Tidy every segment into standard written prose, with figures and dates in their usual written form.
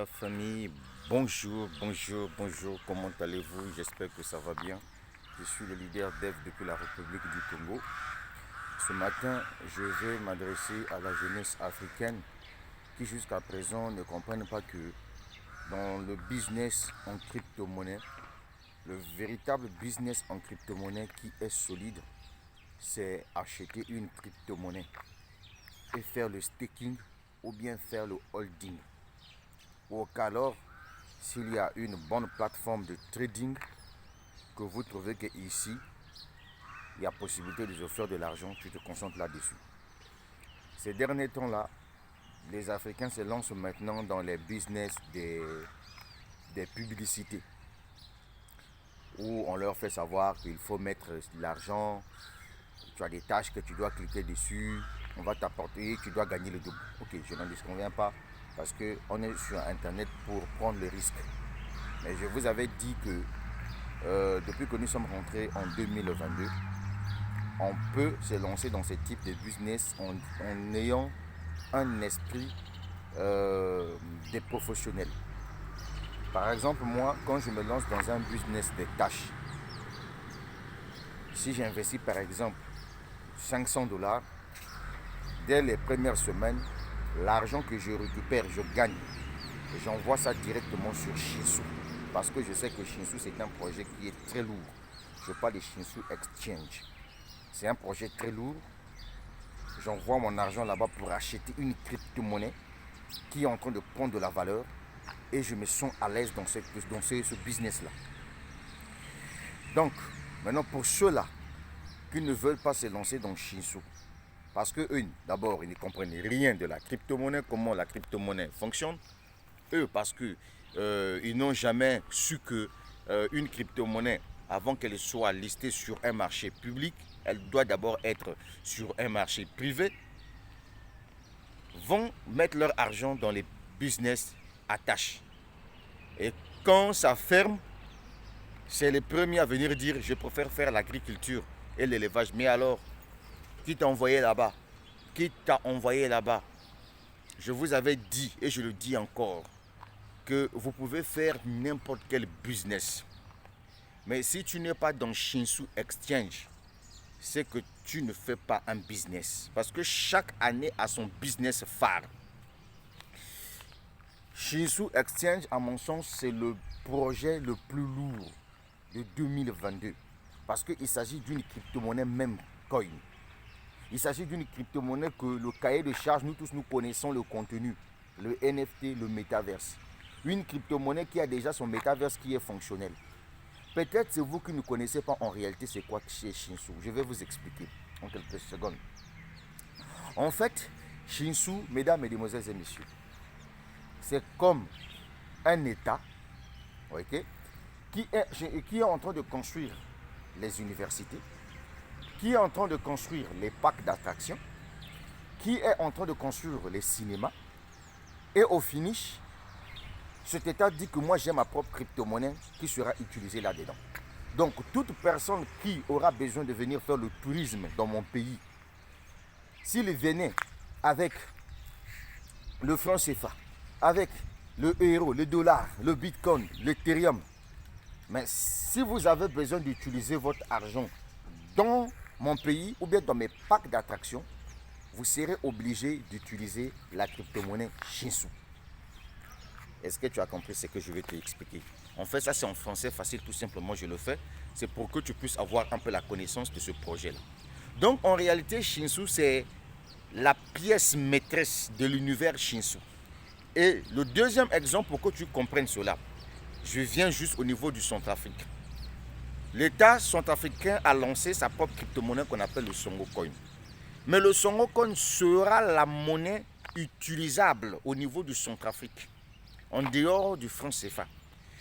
la famille, bonjour, comment allez-vous? J'espère que ça va bien. Je suis le leader d'EV depuis la République du Congo. Ce matin, je vais m'adresser à la jeunesse africaine qui jusqu'à présent ne comprennent pas que dans le business en crypto-monnaie, le véritable business en crypto-monnaie qui est solide, c'est acheter une crypto-monnaie et faire le staking ou bien faire le holding. Ou alors, s'il y a une bonne plateforme de trading que vous trouvez qu'ici, il y a possibilité de se faire de l'argent, tu te concentres là-dessus. Ces derniers temps-là, les Africains se lancent maintenant dans les business des publicités où on leur fait savoir qu'il faut mettre de l'argent, tu as des tâches que tu dois cliquer dessus, on va t'apporter, tu dois gagner le double. Ok, je n'en disconviens pas parce qu'on est sur Internet pour prendre le risque. Mais je vous avais dit que depuis que nous sommes rentrés en 2022, on peut se lancer dans ce type de business en ayant un esprit des professionnels. Par exemple, moi, quand je me lance dans un business de tâches, si j'investis par exemple 500 $, dès les premières semaines, l'argent que je récupère, je gagne. Et j'envoie ça directement sur Shinshu. Parce que je sais que Shinshu, c'est un projet qui est très lourd. Je parle de Shinshu Exchange. C'est un projet très lourd. J'envoie mon argent là-bas pour acheter une crypto-monnaie qui est en train de prendre de la valeur. Et je me sens à l'aise dans ce business-là. Donc, maintenant pour ceux-là qui ne veulent pas se lancer dans Shinshu, parce que eux, d'abord, ils ne comprennent rien de la crypto-monnaie, comment la crypto-monnaie fonctionne. Eux, parce qu'ils n'ont jamais su que une crypto-monnaie, avant qu'elle soit listée sur un marché public, elle doit d'abord être sur un marché privé, vont mettre leur argent dans les business à tâches. Et quand ça ferme, c'est les premiers à venir dire je préfère faire l'agriculture et l'élevage. Mais alors, qui t'a envoyé là-bas? Qui t'a envoyé là-bas? Je vous avais dit, et je le dis encore, que vous pouvez faire n'importe quel business. Mais si tu n'es pas dans Shinshu Exchange, c'est que tu ne fais pas un business. Parce que chaque année a son business phare. Shinshu Exchange, à mon sens, c'est le projet le plus lourd de 2022. Parce qu'il s'agit d'une crypto-monnaie même coin. Il s'agit d'une crypto-monnaie que le cahier de charge, nous tous nous connaissons le contenu. Le NFT, le métaverse. Une crypto-monnaie qui a déjà son métaverse qui est fonctionnel. Peut-être c'est vous qui ne connaissez pas en réalité c'est quoi chez Shinshu. Je vais vous expliquer en quelques secondes. En fait, Shinshu, mesdames, mesdemoiselles et messieurs, c'est comme un État, okay, qui est en train de construire les universités, qui est en train de construire les parcs d'attractions, qui est en train de construire les cinémas. Et au finish, cet État dit que moi j'ai ma propre crypto-monnaie qui sera utilisée là-dedans. Donc toute personne qui aura besoin de venir faire le tourisme dans mon pays, s'il venait avec le franc CFA, avec le euro, le dollar, le bitcoin, l'Ethereum, mais si vous avez besoin d'utiliser votre argent dans mon pays ou bien dans mes parcs d'attractions, vous serez obligé d'utiliser la crypto-monnaie Shinshu. Est-ce que tu as compris ce que je vais te expliquer? En fait, ça c'est en français facile, tout simplement je le fais. C'est pour que tu puisses avoir un peu la connaissance de ce projet-là. Donc en réalité, Shinshu c'est la pièce maîtresse de l'univers Shinshu. Et le deuxième exemple pour que tu comprennes cela, je viens juste au niveau du Centrafrique. L'État centrafricain a lancé sa propre crypto-monnaie qu'on appelle le Songo Coin. Mais le Songo Coin sera la monnaie utilisable au niveau du Centrafrique, en dehors du franc CFA.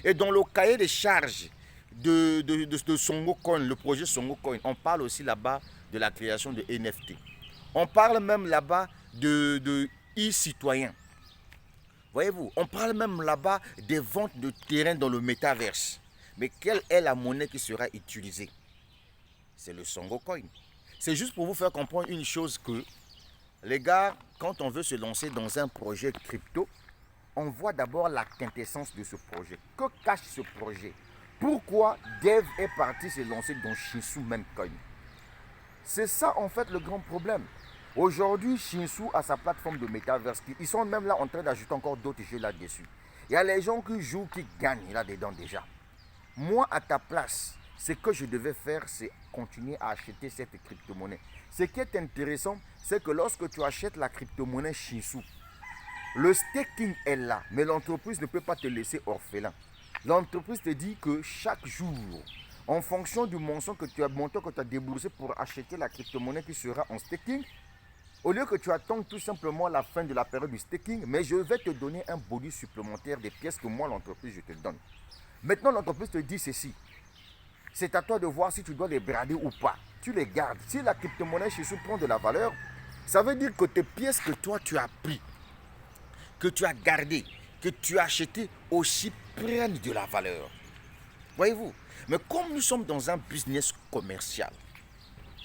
Et dans le cahier des charges de Songo Coin, le projet Songo Coin, on parle aussi là-bas de la création de NFT. On parle même là-bas de e-citoyens. Voyez-vous, on parle même là-bas des ventes de terrain dans le métaverse. Mais quelle est la monnaie qui sera utilisée? C'est le Songo Coin. C'est juste pour vous faire comprendre une chose que, les gars, quand on veut se lancer dans un projet crypto, on voit d'abord la quintessence de ce projet. Que cache ce projet? Pourquoi Dev est parti se lancer dans Shinshu Memcoin? C'est ça en fait le grand problème. Aujourd'hui, Shinshu a sa plateforme de Metaverse. Ils sont même là en train d'ajouter encore d'autres jeux là-dessus. Il y a les gens qui jouent, qui gagnent là-dedans déjà. Moi, à ta place, ce que je devais faire, c'est continuer à acheter cette crypto-monnaie. Ce qui est intéressant, c'est que lorsque tu achètes la crypto-monnaie Shinshu, le staking est là, mais l'entreprise ne peut pas te laisser orphelin. L'entreprise te dit que chaque jour, en fonction du montant que tu as déboursé pour acheter la crypto-monnaie qui sera en staking, au lieu que tu attends tout simplement la fin de la période du staking, mais je vais te donner un bonus supplémentaire des pièces que moi, l'entreprise, je te donne. Maintenant, l'entreprise te dit ceci. C'est à toi de voir si tu dois les brader ou pas. Tu les gardes. Si la crypto-monnaie chez prend de la valeur, ça veut dire que tes pièces que toi, tu as pris, que tu as gardées, que tu as achetées aussi prennent de la valeur. Voyez-vous? Mais comme nous sommes dans un business commercial,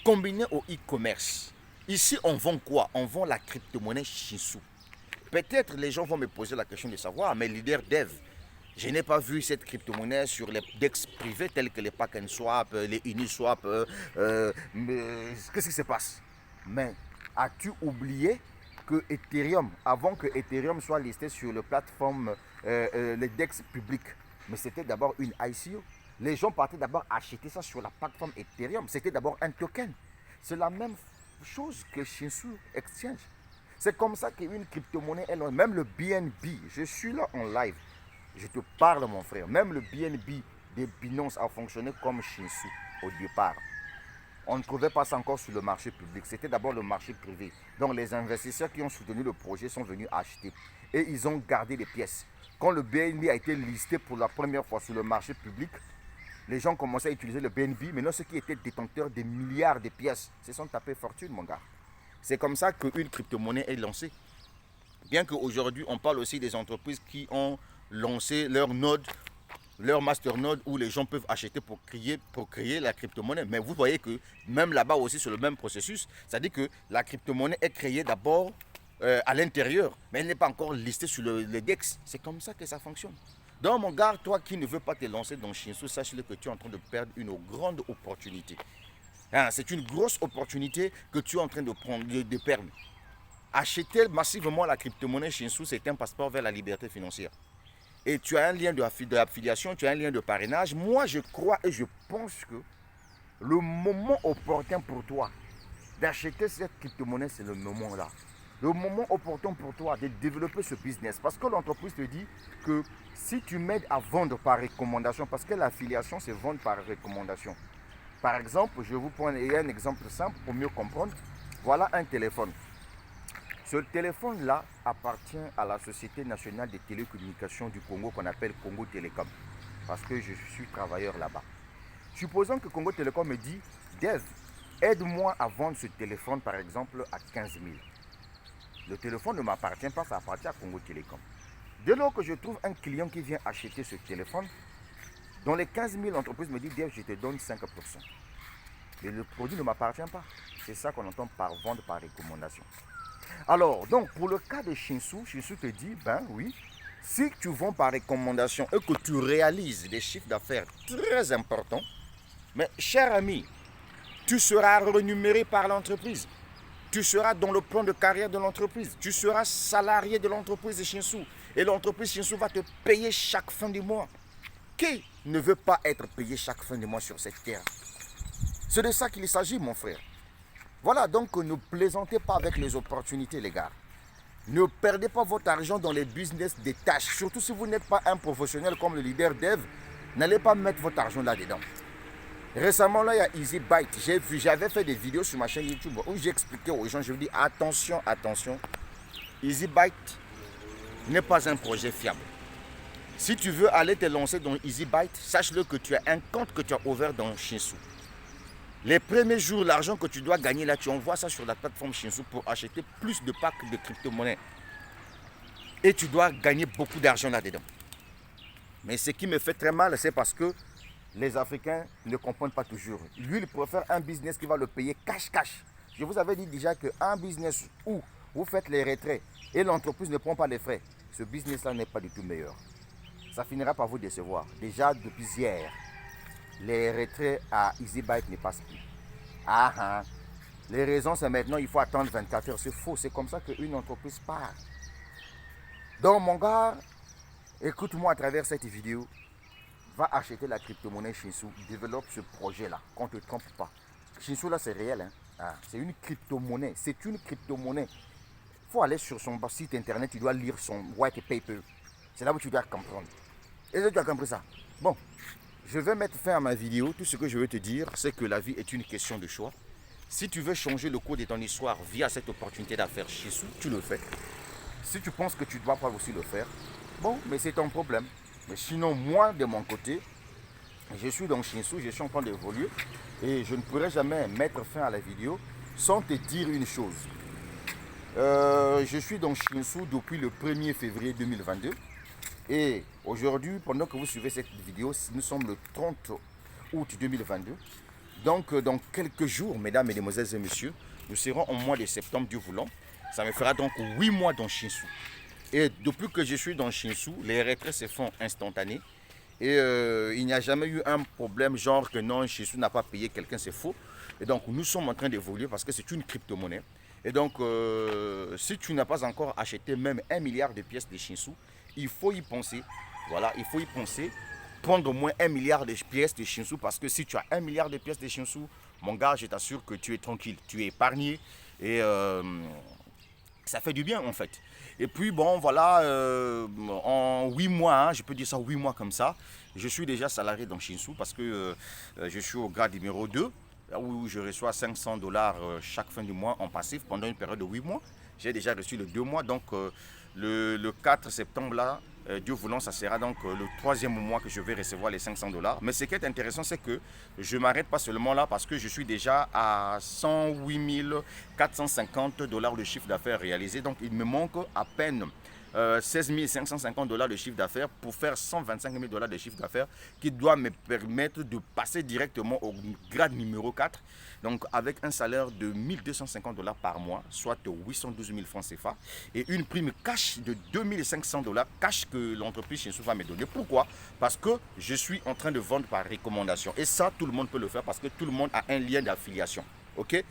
combiné au e-commerce, ici on vend quoi? On vend la crypto-monnaie Shinshu. Peut-être les gens vont me poser la question de savoir, mais leader Dev, je n'ai pas vu cette crypto-monnaie sur les DEX privés tels que les PacknSwap, les Uniswap. Qu'est-ce qui se passe? Mais as-tu oublié que Ethereum, avant que Ethereum soit listé sur les plateformes, les DEX publics, mais c'était d'abord une ICO. Les gens partaient d'abord acheter ça sur la plateforme Ethereum. C'était d'abord un token. C'est la même chose que Shinshu Exchange. C'est comme ça qu'une crypto-monnaie, même le BNB, je suis là en live. Je te parle, mon frère. Même le BNB des Binance a fonctionné comme Shinshu au départ. On ne trouvait pas ça encore sur le marché public. C'était d'abord le marché privé. Donc les investisseurs qui ont soutenu le projet sont venus acheter. Et ils ont gardé les pièces. Quand le BNB a été listé pour la première fois sur le marché public, les gens commençaient à utiliser le BNB. Maintenant, ceux qui étaient détenteurs des milliards de pièces se sont tapés fortune, mon gars. C'est comme ça qu'une crypto-monnaie est lancée. Bien qu'aujourd'hui, on parle aussi des entreprises qui ont lancé leur node, leur masternode où les gens peuvent acheter pour créer la crypto-monnaie. Mais vous voyez que même là-bas aussi, c'est le même processus. C'est-à-dire que la crypto-monnaie est créée d'abord à l'intérieur, mais elle n'est pas encore listée sur le DEX. C'est comme ça que ça fonctionne. Donc mon gars, toi qui ne veux pas te lancer dans Shinshu, sache-le que tu es en train de perdre une grande opportunité. Hein, c'est une grosse opportunité que tu es en train de perdre. Acheter massivement la crypto-monnaie Shinshu, c'est un passeport vers la liberté financière. Et tu as un lien d'affiliation, tu as un lien de parrainage. Moi, je crois et je pense que le moment opportun pour toi d'acheter cette crypto-monnaie, c'est le moment là. Le moment opportun pour toi de développer ce business. Parce que l'entreprise te dit que si tu m'aides à vendre par recommandation, parce que l'affiliation, c'est vendre par recommandation. Par exemple, je vous prends un exemple simple pour mieux comprendre. Voilà un téléphone. Ce téléphone-là appartient à la Société nationale des télécommunications du Congo qu'on appelle Congo Télécom. Parce que je suis travailleur là-bas. Supposons que Congo Télécom me dit, Dev, aide-moi à vendre ce téléphone par exemple à 15 000. Le téléphone ne m'appartient pas, ça appartient à Congo Télécom. Dès lors que je trouve un client qui vient acheter ce téléphone, dans les 15 000, l'entreprise me dit, Dev, je te donne 5%. Mais le produit ne m'appartient pas. C'est ça qu'on entend par vendre par recommandation. Alors, donc, pour le cas de Shinshu, Shinshu te dit, ben oui, si tu vends par recommandation et que tu réalises des chiffres d'affaires très importants, mais cher ami, tu seras rémunéré par l'entreprise. Tu seras dans le plan de carrière de l'entreprise. Tu seras salarié de l'entreprise de Shinshu. Et l'entreprise Shinshu va te payer chaque fin du mois. Qui ne veut pas être payé chaque fin de mois sur cette terre? C'est de ça qu'il s'agit, mon frère. Voilà, donc ne plaisantez pas avec les opportunités, les gars. Ne perdez pas votre argent dans les business des tâches. Surtout si vous n'êtes pas un professionnel comme le leader Dev, n'allez pas mettre votre argent là-dedans. Récemment, là, il y a EasyByte. J'avais fait des vidéos sur ma chaîne YouTube où j'expliquais aux gens, je vous dis attention, attention. EasyByte n'est pas un projet fiable. Si tu veux aller te lancer dans EasyByte, sache-le que tu as un compte que tu as ouvert dans Shinshu. Les premiers jours, l'argent que tu dois gagner là, tu envoies ça sur la plateforme Shinshu pour acheter plus de packs de crypto-monnaies. Et tu dois gagner beaucoup d'argent là-dedans. Mais ce qui me fait très mal, c'est parce que les Africains ne comprennent pas toujours. Lui, il préfère un business qui va le payer cash. Je vous avais dit déjà qu'un business où vous faites les retraits et l'entreprise ne prend pas les frais, ce business-là n'est pas du tout meilleur. Ça finira par vous décevoir. Déjà, depuis hier, les retraits à EasyBike ne passent plus. Ah ah. Les raisons, c'est maintenant, il faut attendre 24 heures. C'est faux, c'est comme ça qu'une entreprise part. Donc, mon gars, écoute-moi à travers cette vidéo. Va acheter la crypto-monnaie Shinsou. Développe ce projet-là, qu'on ne te trompe pas. Shinsou, là, c'est réel. Hein? Ah, c'est une crypto-monnaie. C'est une crypto-monnaie. Il faut aller sur son site internet, tu dois lire son white paper. C'est là où tu dois comprendre. Et là, tu as compris ça. Bon, je vais mettre fin à ma vidéo. Tout ce que je veux te dire, c'est que la vie est une question de choix. Si tu veux changer le cours de ton histoire via cette opportunité d'affaires Shinsou, tu le fais. Si tu penses que tu ne dois pas aussi le faire, bon, mais c'est ton problème. Mais sinon, moi, de mon côté, je suis dans Shinsou, je suis en train d'évoluer et je ne pourrai jamais mettre fin à la vidéo sans te dire une chose. Je suis dans Shinsou depuis le 1er février 2022 et aujourd'hui, pendant que vous suivez cette vidéo, nous sommes le 30 août 2022. Donc, dans quelques jours, mesdames, mesdemoiselles et messieurs, nous serons au mois de septembre, Dieu voulant. Ça me fera donc 8 mois dans Shinsou. Et depuis que je suis dans Shinsou, les retraits se font instantanés. Et il n'y a jamais eu un problème genre que non, Shinsou n'a pas payé quelqu'un, c'est faux. Et donc nous sommes en train d'évoluer parce que c'est une crypto-monnaie. Et donc si tu n'as pas encore acheté même 1 milliard de pièces de Shinsou, il faut y penser. Voilà, il faut y penser. Prendre au moins 1 milliard de pièces de Shinsou parce que si tu as 1 milliard de pièces de Shinsou, mon gars, je t'assure que tu es tranquille, tu es épargné. Et ça fait du bien en fait. Et puis bon voilà, en 8 mois, hein, je peux dire ça 8 mois comme ça, je suis déjà salarié dans Shinsou parce que je suis au grade numéro 2, où je reçois 500 dollars chaque fin du mois en passif pendant une période de 8 mois. J'ai déjà reçu le 2 mois, donc le 4 septembre là, Dieu voulant, ça sera donc le 3e mois que je vais recevoir les 500 dollars. Mais ce qui est intéressant, c'est que je ne m'arrête pas seulement là parce que je suis déjà à 108 450 dollars de chiffre d'affaires réalisé. Donc il me manque à peine 16 550 dollars de chiffre d'affaires pour faire 125 000 dollars de chiffre d'affaires qui doit me permettre de passer directement au grade numéro 4. Donc avec un salaire de 1250 dollars par mois, soit 812 000 francs CFA et une prime cash de 2500 dollars cash que l'entreprise Shinsou va me donner. Pourquoi? Parce que je suis en train de vendre par recommandation. Et ça, tout le monde peut le faire parce que tout le monde a un lien d'affiliation. Ok,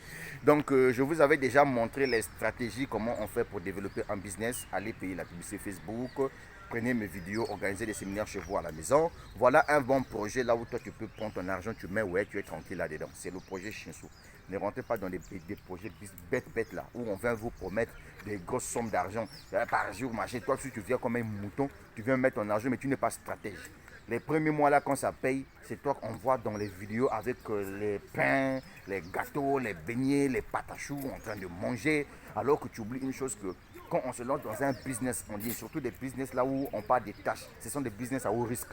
donc je vous avais déjà montré les stratégies, comment on fait pour développer un business. Allez payer la publicité Facebook, prenez mes vidéos, organisez des séminaires chez vous à la maison. Voilà un bon projet là où toi tu peux prendre ton argent, tu mets, ouais, tu es tranquille là-dedans. C'est le projet Shinsou. Ne rentrez pas dans des projets bêtes là, où on vient vous promettre des grosses sommes d'argent par jour, machin. Toi, si tu viens comme un mouton, tu viens mettre ton argent, mais tu n'es pas stratège. Les premiers mois là, quand ça paye, c'est toi qu'on voit dans les vidéos avec les pains, les gâteaux, les beignets, les pâtes à choux en train de manger. Alors que tu oublies une chose, que quand on se lance dans un business en ligne, surtout des business là où on parle des tâches, ce sont des business à haut risque.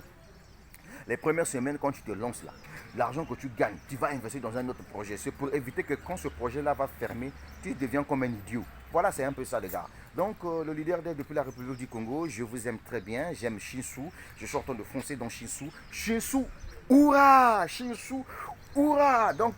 Les premières semaines, quand tu te lances là, l'argent que tu gagnes, tu vas investir dans un autre projet. C'est pour éviter que quand ce projet-là va fermer, tu deviens comme un idiot. Voilà, c'est un peu ça, les gars. Donc, le leader depuis la République du Congo, je vous aime très bien. J'aime Shinsou. Je suis en train de foncer dans Shinsou. Shinsou, hurrah! Shinsou, hurrah! Donc,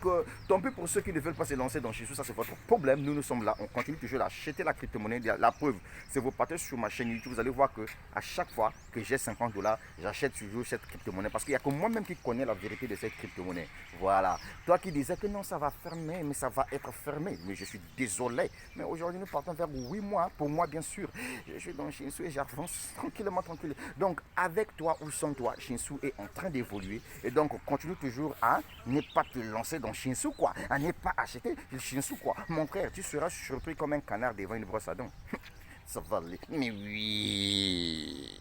tant pis pour ceux qui ne veulent pas se lancer dans Shinsou, ça c'est votre problème. Nous, nous sommes là. On continue toujours à acheter la crypto-monnaie. La preuve, c'est vous partez sur ma chaîne YouTube. Vous allez voir que à chaque fois que j'ai 50 dollars, j'achète toujours cette crypto-monnaie. Parce qu'il n'y a que moi-même qui connais la vérité de cette crypto-monnaie. Voilà. Toi qui disais que non, ça va fermer, mais ça va être fermé. Mais je suis désolé. Mais aujourd'hui, nous partons vers 8 mois. Pour moi, bien sûr. Je suis dans Shinsou et j'avance tranquillement, tranquille. Donc, avec toi ou sans toi, Shinsou est en train d'évoluer. Et donc, continue toujours à ne pas te lancer dans Shinsou, quoi. À ne pas acheter Shinsou, quoi. Mon frère, tu seras surpris comme un canard devant une brosse à dents. Ça va aller. Mais oui.